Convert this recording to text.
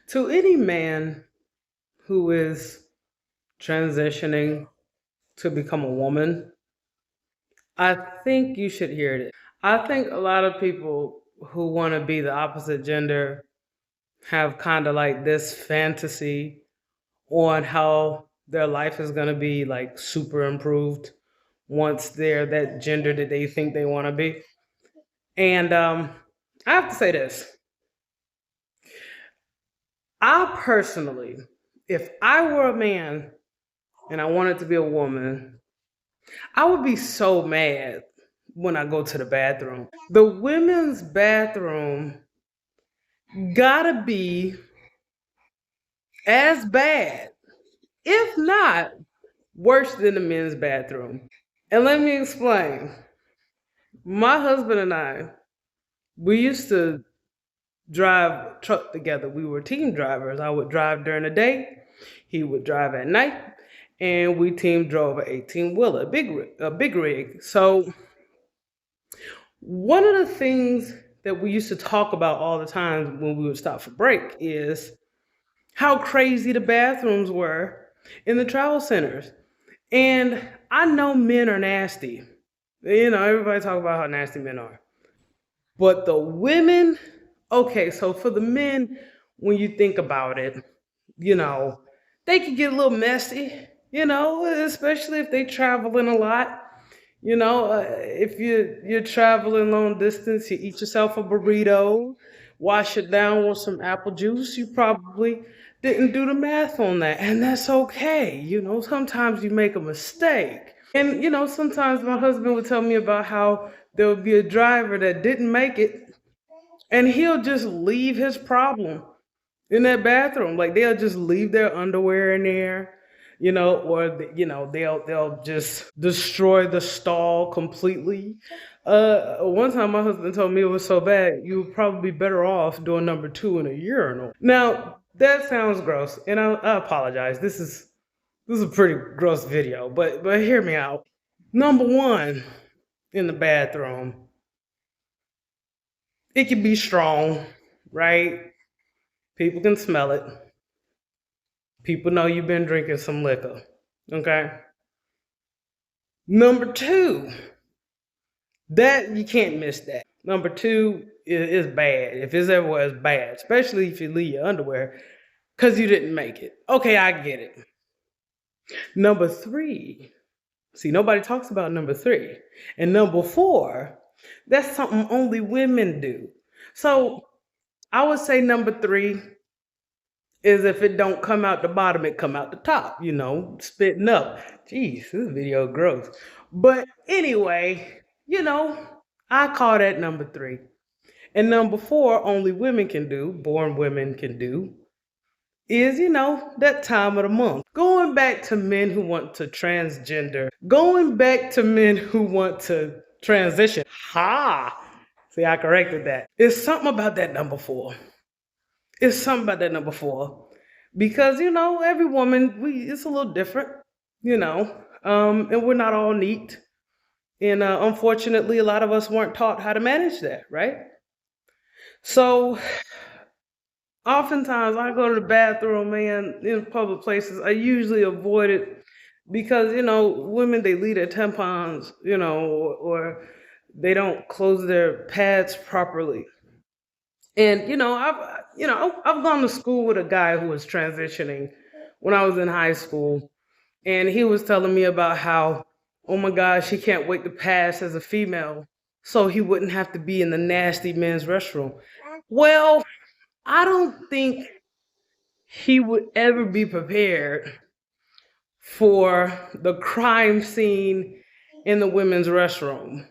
To any man who is transitioning to become a woman, I think you should hear it. I think a lot of people who want to be the opposite gender have kind of like this fantasy on how their life is going to be like super improved once they're that gender that they think they want to be. And I have to say this. I personally, if I were a man and I wanted to be a woman, I would be so mad when I go to the bathroom. The women's bathroom gotta be as bad, if not worse than the men's bathroom. And let me explain. My husband and I, we used to drive truck together. We were team drivers. I would drive during the day, he would drive at night, and we team drove an 18 wheeler, a big rig. So one of the things that we used to talk about all the time when we would stop for break is how crazy the bathrooms were in the travel centers. And I know men are nasty. You know, everybody talk about how nasty men are. But the women, okay, so for the men, when you think about it, you know, they can get a little messy, you know, especially if they traveling a lot. You know, if you're traveling long distance, you eat yourself a burrito, wash it down with some apple juice. You probably didn't do the math on that, and that's okay. You know, sometimes you make a mistake. And you know, sometimes my husband would tell me about how there would be a driver that didn't make it, and he'll just leave his problem in that bathroom. Like they'll just leave their underwear in there, you know, or you know they'll just destroy the stall completely. One time my husband told me it was so bad you would probably be better off doing number two in a urinal. Now that sounds gross, and I apologize. This is a pretty gross video, but hear me out. Number one in the bathroom, it can be strong, right? People can smell it. People know you've been drinking some liquor. Okay. Number two, that you can't miss that. Number two is bad. If it's everywhere, it's bad, especially if you leave your underwear because you didn't make it. Okay, I get it. Number three, see, nobody talks about number three. And number four, that's something only women do. So I would say number three is if it don't come out the bottom, it come out the top, you know, spitting up. Jeez, this video gross. But anyway, you know, I call that number three. And number four, only women can do, born women can do, is, you know, that time of the month. Going back to men who want to transgender, going back to men who want to transition. Ha! See, I corrected that. It's something about that number four. It's something about that number four. Because, you know, every woman, it's a little different, you know, and we're not all neat. And unfortunately, a lot of us weren't taught how to manage that, right? So oftentimes I go to the bathroom, man, in public places. I usually avoid it because, you know, women, they leave their tampons, you know, or they don't close their pads properly. And I've gone to school with a guy who was transitioning when I was in high school, and he was telling me about how, oh my gosh, he can't wait to pass as a female, so he wouldn't have to be in the nasty men's restroom. Well, I don't think he would ever be prepared for the crime scene in the women's restroom.